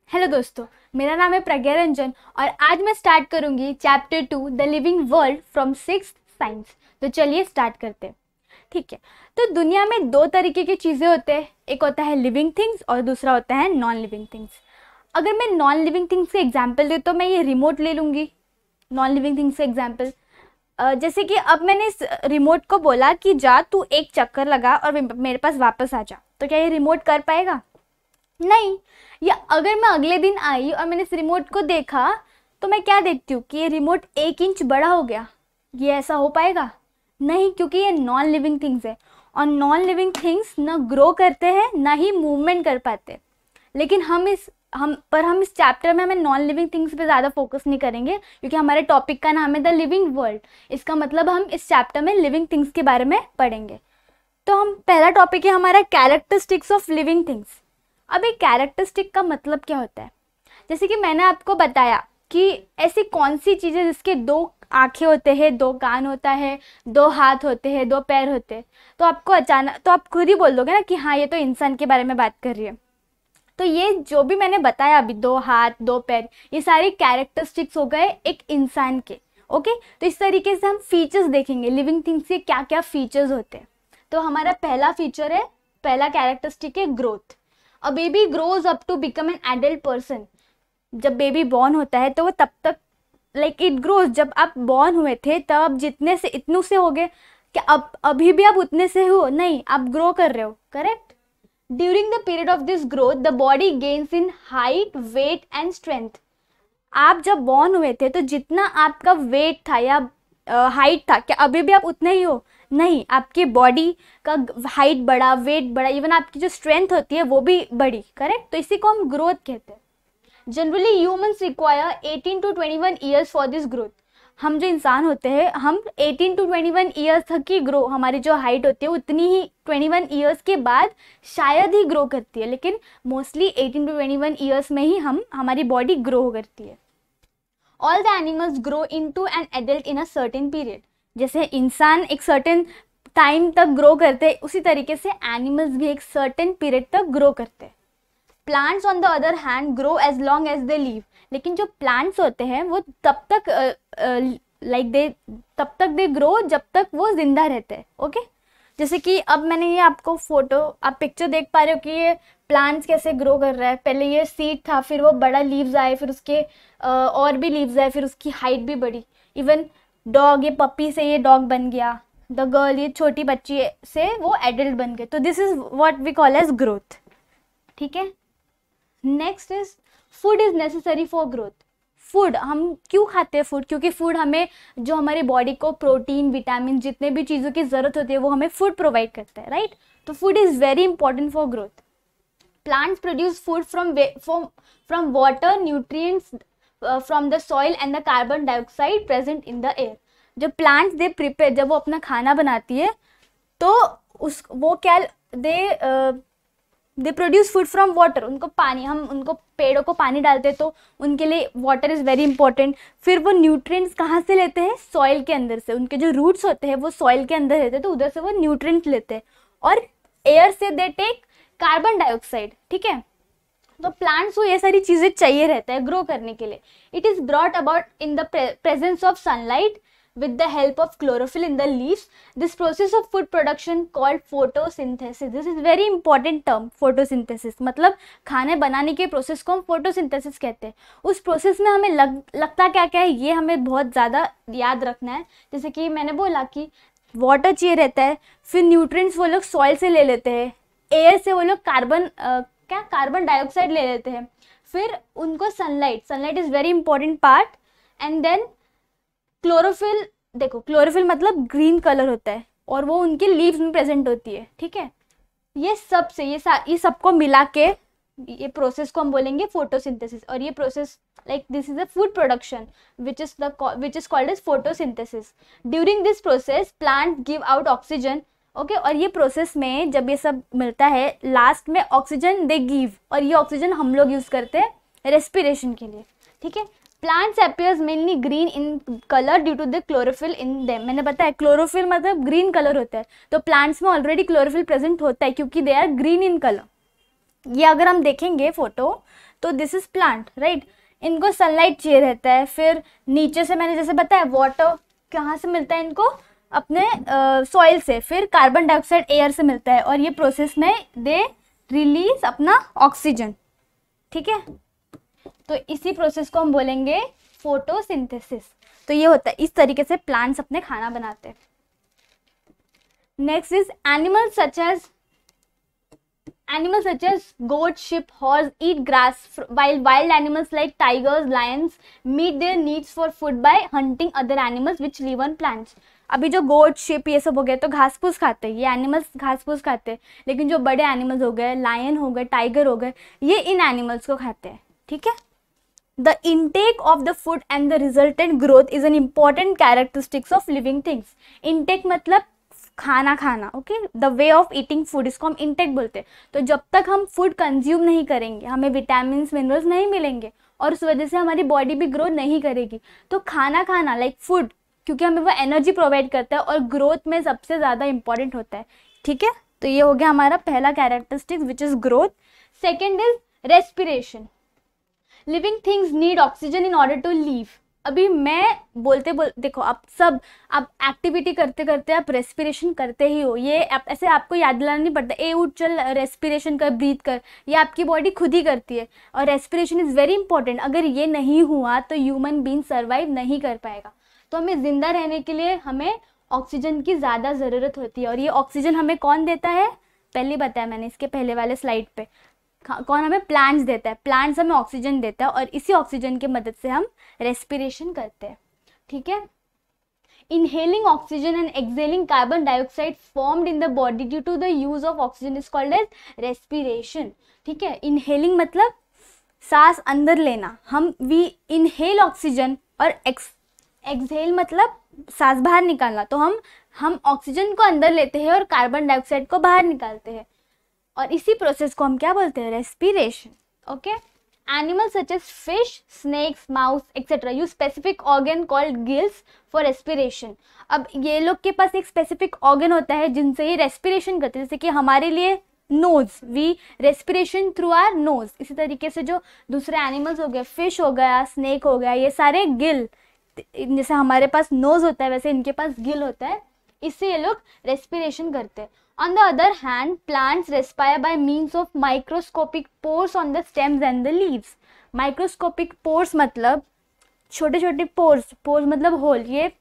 Hello दोस्तों, मेरा नाम है प्रज्ञा रंजन और आज मैं स्टार्ट करूंगी chapter 2 the living world from sixth science. तो चलिए स्टार्ट करते हैं। ठीक है, तो दुनिया में दो तरीके की चीज़ें होते हैं, एक होता है लिविंग थिंग्स और दूसरा होता है नॉन लिविंग थिंग्स। अगर मैं नॉन लिविंग थिंग्स के एग्जाम्पल दूँ तो मैं ये रिमोट ले लूँगी। नॉन लिविंग थिंग्स के एग्जाम्पल जैसे कि अब मैंने इस रिमोट को बोला कि जा तू एक चक्कर लगा और मेरे पास वापस आ जा, तो क्या ये रिमोट कर पाएगा? नहीं। या अगर मैं अगले दिन आई और मैंने इस रिमोट को देखा तो मैं क्या देखती हूँ कि ये रिमोट 1 इंच बड़ा हो गया। ये ऐसा हो पाएगा? नहीं, क्योंकि ये नॉन लिविंग थिंग्स है और नॉन लिविंग थिंग्स ना ग्रो करते हैं ना ही मूवमेंट कर पाते। लेकिन हम इस चैप्टर में हमें नॉन लिविंग थिंग्स पे ज़्यादा फोकस नहीं करेंगे क्योंकि हमारे टॉपिक का नाम है द लिविंग वर्ल्ड। इसका मतलब हम इस चैप्टर में लिविंग थिंग्स के बारे में पढ़ेंगे। तो हम पहला टॉपिक है हमारा कैरेक्टरिस्टिक्स ऑफ लिविंग थिंग्स। अब एक कैरेक्टरिस्टिक का मतलब क्या होता है? जैसे कि मैंने आपको बताया कि ऐसी कौन सी चीज़ें जिसके 2 आँखें होते हैं, 2 कान होता है, 2 हाथ होते हैं, 2 पैर होते हैं, तो आपको अचानक तो आप खुद ही बोल दोगे ना कि हाँ ये तो इंसान के बारे में बात कर रही है। तो ये जो भी मैंने बताया अभी 2 हाथ 2 पैर, ये सारी कैरेक्टरिस्टिक्स हो गए एक इंसान के। ओके, तो इस तरीके से हम फीचर्स देखेंगे लिविंग थिंग्स के क्या क्या फीचर्स होते हैं। तो हमारा पहला फीचर है, पहला कैरेक्टरिस्टिक है growth. A baby grows up to become an adult person. जब बेबी बॉर्न होता है तो वो तब तक इट ग्रोज, जब आप बॉर्न हुए थे तब आप जितने से इतने से हो गए, क्या अब अभी भी आप उतने से हो? नहीं, आप ग्रो कर रहे हो। Correct. During the period of this growth the body gains in height, weight and strength. आप जब बॉर्न हुए थे तो जितना आपका वेट था या हाइट था, क्या अभी भी आप उतने ही हो? नहीं, आपकी बॉडी का हाइट बढ़ा, वेट बढ़ा, इवन आपकी जो स्ट्रेंथ होती है वो भी बढ़ी। करेक्ट। तो इसी को हम ग्रोथ कहते हैं। Generally humans require 18 to 21 years for this growth. हम जो इंसान होते हैं हम 18 to 21 ईयर्स तक ही ग्रो, हमारी जो हाइट होती है उतनी ही 21 ईयर्स के बाद शायद ही ग्रो करती है, लेकिन मोस्टली 18 to 21 ईयर्स में ही हमारी बॉडी ग्रो करती है। All the animals grow into an adult in a certain period. जैसे इंसान एक सर्टेन टाइम तक ग्रो करते हैं, उसी तरीके से एनिमल्स भी एक सर्टेन पीरियड तक ग्रो करते हैं। Plants on the other hand grow as long as they live. लेकिन जो प्लांट्स होते हैं वो तब तक दे ग्रो जब तक वो जिंदा रहते हैं। ओके, जैसे कि अब मैंने ये आपको आप पिक्चर देख पा रहे हो कि ये प्लांट्स कैसे ग्रो कर रहा है। पहले ये सीड था, फिर वो बड़ा लीव्स आए, फिर उसके और भी लीव्स आए, फिर उसकी हाइट भी बढ़ी। इवन डॉग, ये पपी से ये डॉग बन गया। द गर्ल, ये छोटी बच्ची से वो एडल्ट बन गए। तो this is what we call as growth. ठीक है। Next is food is necessary for growth. Food, हम क्यों खाते हैं फूड? क्योंकि फूड हमें, जो हमारी बॉडी को प्रोटीन, विटामिन, जितने भी चीज़ों की ज़रूरत होती है वो हमें फूड प्रोवाइड करता है। राइट। तो food is very important for growth. Plants produce food from water, nutrients from the soil and the carbon dioxide present in the air. जब प्लांट्स दे प्रिपेयर, जब वो अपना खाना बनाती है तो वो क्या they produce food from water. उनको पानी, हम उनको पेड़ों को पानी डालते हैं तो उनके लिए वाटर इज़ वेरी इंपॉर्टेंट। फिर वो न्यूट्रिएंट्स कहाँ से लेते हैं? सॉइल के अंदर से। उनके जो रूट्स होते हैं वो सॉइल के अंदर रहते हैं, तो उधर से वो न्यूट्रिएंट्स लेते हैं। और एयर से दे टेक कार्बन डाइऑक्साइड। ठीक है। तो प्लांट्स को ये सारी चीज़ें चाहिए रहता है ग्रो करने के लिए। It is brought about in the presence of sunlight with the help of chlorophyll in the leaves. This process of food production called photosynthesis. This is very important term, photosynthesis. मतलब खाने बनाने के process को हम photosynthesis कहते हैं। उस process में हमें लगता क्या क्या है, ये हमें बहुत ज़्यादा याद रखना है। जैसे कि मैंने बोला कि वाटर चाहिए रहता है, फिर न्यूट्रिएंट्स वो लोग सॉइल से ले लेते हैं, एयर से वो लोग कार्बन डाइऑक्साइड ले लेते हैं, फिर उनको sunlight is very important part, and then chlorophyll. देखो, क्लोरोफिल मतलब ग्रीन कलर होता है और वो उनके लीव्स में प्रेजेंट होती है। ठीक है। ये सबको मिला के ये प्रोसेस को हम बोलेंगे फोटोसिंथेसिस। और ये process this is a food production which is called as photosynthesis. During this process plant give out oxygen. Okay, और ये प्रोसेस में जब ये सब मिलता है लास्ट में ऑक्सीजन दे गिव, और ये ऑक्सीजन हम लोग यूज करते हैं रेस्पिरेशन के लिए। ठीक है। Plants appears mainly green in color due to the chlorophyll in them. मैंने बताया क्लोरोफिल मतलब ग्रीन कलर होता है, तो प्लांट्स में ऑलरेडी क्लोरोफिल प्रेजेंट होता है क्योंकि they are green in colour. ये अगर हम देखेंगे फोटो तो दिस इज प्लांट, राइट। इनको सनलाइट चाहिए रहता है, फिर नीचे से मैंने जैसे बताया वाटर कहाँ से मिलता है इनको, अपने सॉइल से, फिर कार्बन डाइऑक्साइड एयर से मिलता है, और ये प्रोसेस में दे रिलीज अपना ऑक्सीजन, ठीक है। तो इसी प्रोसेस को हम बोलेंगे फोटोसिंथेसिस। तो ये होता है, इस तरीके से प्लांट्स अपने खाना बनाते हैं। Next is animals such as goat, sheep, horse eat grass, while wild animals like tigers, lions meet their needs for food by hunting other animals which live on plants. अभी जो गोट, शिप ये सब हो गए तो घास फूस खाते हैं, ये एनिमल्स घास फूस खाते हैं, लेकिन जो बड़े एनिमल्स हो गए, लायन हो गए, टाइगर हो गए, ये इन एनिमल्स को खाते हैं, ठीक है। The intake of the food and the resultant growth is an important characteristics of living things. Intake मतलब खाना खाना, okay. The way of eating food, इसको हम इंटेक बोलते हैं। तो जब तक हम फूड कंज्यूम नहीं करेंगे, हमें विटामिन मिनरल्स नहीं मिलेंगे, और उस वजह से हमारी बॉडी भी ग्रो नहीं करेगी। तो खाना खाना लाइक फूड, क्योंकि हमें वो एनर्जी प्रोवाइड करता है और ग्रोथ में सबसे ज़्यादा इंपॉर्टेंट होता है, ठीक है। तो ये हो गया हमारा पहला characteristics which is growth. Second is respiration. Living things need oxygen in order to live. अभी मैं देखो, आप सब आप एक्टिविटी करते करते आप रेस्पिरेशन करते ही हो, ये ऐसे आपको याद दिलाना नहीं पड़ता, ए उठ चल रेस्पिरेशन कर, ब्रीथ कर, ये आपकी बॉडी खुद ही करती है। और रेस्पिरेशन इज़ वेरी इंपॉर्टेंट, अगर ये नहीं हुआ तो ह्यूमन बीइंग सर्वाइव नहीं कर पाएगा। तो हमें ज़िंदा रहने के लिए हमें ऑक्सीजन की ज़्यादा ज़रूरत होती है, और ये ऑक्सीजन हमें कौन देता है, पहले बताया मैंने इसके पहले वाले स्लाइड पे, कौन हमें प्लांट्स देता है, प्लांट्स हमें ऑक्सीजन देता है, और इसी ऑक्सीजन की मदद से हम रेस्पिरेशन करते हैं, ठीक है। Inhaling oxygen and exhaling carbon dioxide formed in the body due to the use of oxygen is called as respiration, ठीक है। इनहेलिंग मतलब सांस अंदर लेना, हम वी इनहेल ऑक्सीजन, और एक्सहेल मतलब सांस बाहर निकालना। तो हम ऑक्सीजन को अंदर लेते हैं और कार्बन डाइऑक्साइड को बाहर निकालते हैं, और इसी प्रोसेस को हम क्या बोलते हैं, respiration, okay. Animals such as fish, snakes, mouse etcetera use specific organ called gills for respiration. अब ये लोग के पास एक स्पेसिफिक ऑर्गन होता है जिनसे ये रेस्पिरेशन करते हैं, जैसे कि हमारे लिए nose, we respiration through our nose. इसी तरीके से जो दूसरे एनिमल्स हो गए, फिश हो गया, स्नेक हो गया, ये सारे गिल, जैसे हमारे पास नोज होता है वैसे इनके पास गिल होता है, इससे ये लोग रेस्पिरेशन करते हैं। On the other hand, plants respire by means of microscopic pores on the stems and the leaves. Microscopic pores मतलब छोटे छोटे pores, pores मतलब होल, ये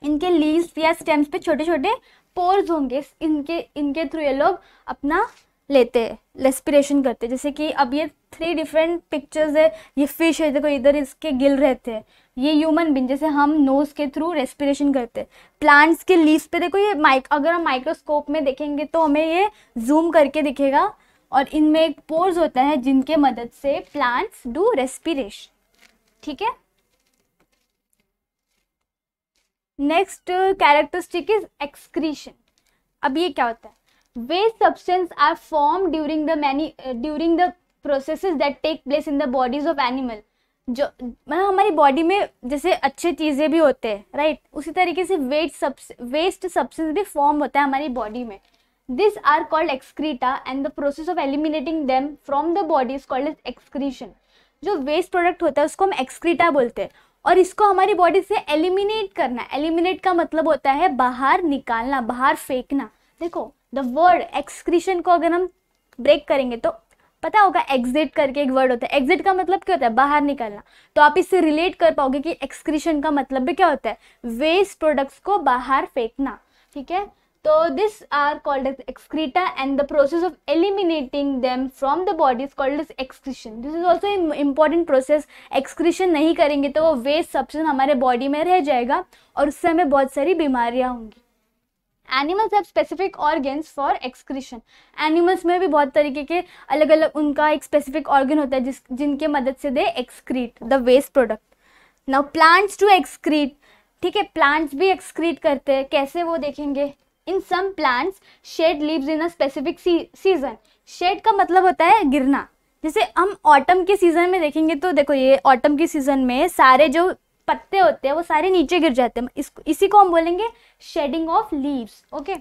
इनके लीव्स या स्टेम्स पे छोटे छोटे पोर्स होंगे, इनके थ्रू ये लोग अपना लेते हैं, रेस्पिरेशन करते हैं। जैसे कि अब ये 3 डिफरेंट पिक्चर्स है, ये फिश है, देखो इधर इसके गिल रहते हैं, ये ह्यूमन बीइंग जैसे हम नोज के थ्रू रेस्पिरेशन करते हैं। प्लांट्स के लीव्स पे देखो ये अगर हम माइक्रोस्कोप में देखेंगे तो हमें ये जूम करके दिखेगा, और इनमें एक पोर्स होता है जिनके मदद से प्लांट्स डू रेस्पिरेशन, ठीक है। Next characteristic is excretion. अब ये क्या होता है, waste substance are formed during the processes that take place in the bodies of animal। जो मतलब हमारी बॉडी में जैसे अच्छे चीज़ें भी होते हैं, राइट, उसी तरीके से वेस्ट सब्सटेंस भी फॉर्म होता है हमारी बॉडी में। This are called excreta and the process of eliminating them from the body is called as excretion. जो वेस्ट प्रोडक्ट होता है उसको हम एक्सक्रीटा बोलते हैं, और इसको हमारी बॉडी से एलिमिनेट करना। एलिमिनेट का मतलब होता है बाहर निकालना, बाहर फेंकना। देखो द वर्ड एक्सक्रीशन को अगर हम ब्रेक करेंगे तो पता होगा, एग्जिट करके एक वर्ड होता है, एग्जिट का मतलब क्या होता है, बाहर निकलना। तो आप इससे रिलेट कर पाओगे कि एक्सक्रीशन का मतलब भी क्या होता है, वेस्ट प्रोडक्ट्स को बाहर फेंकना, ठीक है। तो this are called as excreta and the process of eliminating them from the body is called as excretion. This is also important process. Excretion नहीं करेंगे तो वो वेस्ट सब्सटेंस हमारे बॉडी में रह जाएगा और उससे हमें बहुत सारी बीमारियां होंगी। Animals have specific organs for excretion. Animals में भी बहुत तरीके के अलग अलग उनका एक स्पेसिफिक ऑर्गन होता है जिनके मदद से they excrete the waste product. Now plants to excrete, ठीक है, प्लांट्स भी एक्सक्रीट करते हैं, कैसे वो देखेंगे। In some plants shed leaves in a specific season. Shed का मतलब होता है गिरना। जैसे हम ऑटम के सीजन में देखेंगे तो देखो ये ऑटम के सीजन में सारे जो पत्ते होते हैं वो सारे नीचे गिर जाते हैं, इसी को हम बोलेंगे shedding of leaves, okay.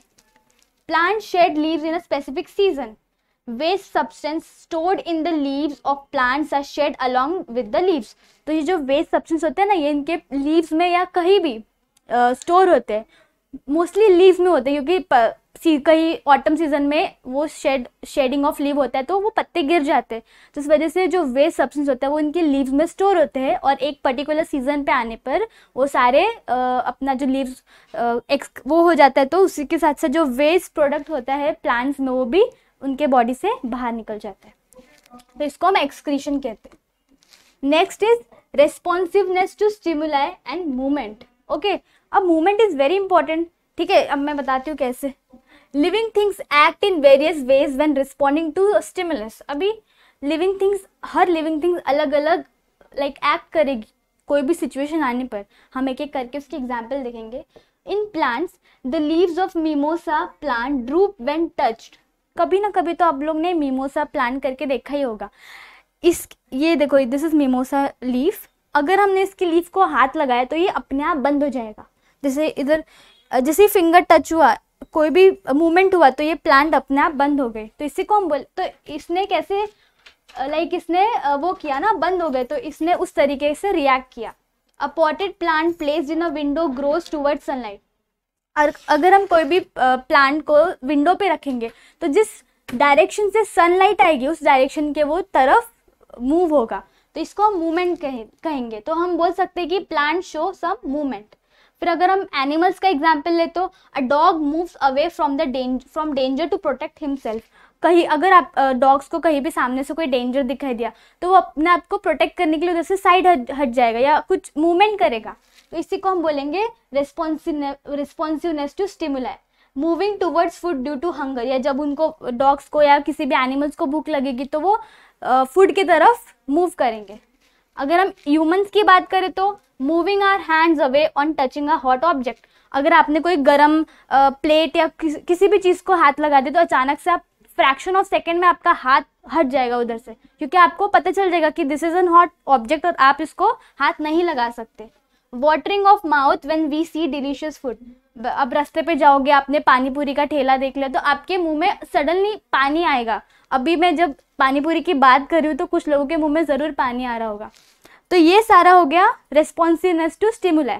Plant shed leaves in a specific season. Waste substance stored in the leaves of plants are shed along with the leaves. तो ये जो वेस्ट सब्सटेंस होते हैं ना, ये इनके लीव्स में या कहीं भी स्टोर होते हैं, मोस्टली लीव में होते हैं, क्योंकि कहीं ऑटम सीजन में वो शेडिंग ऑफ लीव होता है तो वो पत्ते गिर जाते हैं, तो इस वजह से जो वेस्ट सब्सटेंस होता है वो इनके लीव्स में स्टोर होते हैं, और एक पर्टिकुलर सीजन पे आने पर वो सारे अपना जो लीव्स वो हो जाता है, तो उसी के साथ साथ जो वेस्ट प्रोडक्ट होता है प्लांट्स में वो भी उनके बॉडी से बाहर निकल जाता है, तो इसको हम एक्सक्रीशन कहते हैं। Next is responsiveness to stimuli and movement. Okay, अब मूवमेंट इज वेरी इंपॉर्टेंट, ठीक है, अब मैं बताती हूँ कैसे। Living things act in various ways when responding to stimulus. अभी लिविंग थिंग्स, हर लिविंग थिंग्स अलग अलग एक्ट करेगी कोई भी सिचुएशन आने पर। हम एक एक करके उसकी एग्जाम्पल देखेंगे। In plants the leaves of mimosa plant drupe when touched. कभी ना कभी तो आप लोग ने मिमोसा प्लांट करके देखा ही होगा। ये देखो, दिस इज मिमोसा लीफ। अगर हमने इसकी लीफ को हाथ लगाया तो ये अपने आप बंद हो जाएगा। जैसे इधर जैसे फिंगर टच हुआ, कोई भी मूवमेंट हुआ तो ये प्लांट अपने आप बंद हो गए। तो इसी को हम तो इसने कैसे इसने वो किया ना, बंद हो गए, तो इसने उस तरीके से रिएक्ट किया। A potted plant placed in a window grows towards sunlight. और अगर हम कोई भी प्लांट को विंडो पे रखेंगे तो जिस डायरेक्शन से सनलाइट आएगी उस डायरेक्शन के वो तरफ मूव होगा, तो इसको हम मूवमेंट कहेंगे। तो हम बोल सकते हैं कि प्लांट शो सम मूवमेंट। फिर अगर हम एनिमल्स का एग्जांपल ले तो a dog moves away from danger to protect himself. कहीं अगर आप डॉग्स को कहीं भी सामने से कोई डेंजर दिखाई दिया तो वो अपने आप को प्रोटेक्ट करने के लिए उधर से साइड हट जाएगा या कुछ मूवमेंट करेगा, तो इसी को हम बोलेंगे responsiveness to stimuli. Moving towards food due to hunger, या जब उनको डॉग्स को या किसी भी एनिमल्स को भूख लगेगी तो वो फूड की तरफ मूव करेंगे। अगर हम ह्यूमंस की बात करें तो moving our hands away on touching a hot object. अगर आपने कोई गरम प्लेट या किसी भी चीज़ को हाथ लगा दे तो अचानक से आप फ्रैक्शन ऑफ सेकेंड में आपका हाथ हट जाएगा उधर से, क्योंकि आपको पता चल जाएगा कि this is an hot object और आप इसको हाथ नहीं लगा सकते। Watering of mouth when we see delicious food. अब रास्ते पे जाओगे, आपने पानी पूरी का ठेला देख लिया तो आपके मुंह में सडनली पानी आएगा। अभी मैं जब पानी पूरी की बात कर रही हूँ तो कुछ लोगों के मुंह में ज़रूर पानी आ रहा होगा। तो ये सारा हो गया रेस्पॉन्सिवनेस टू स्टिमुलाई।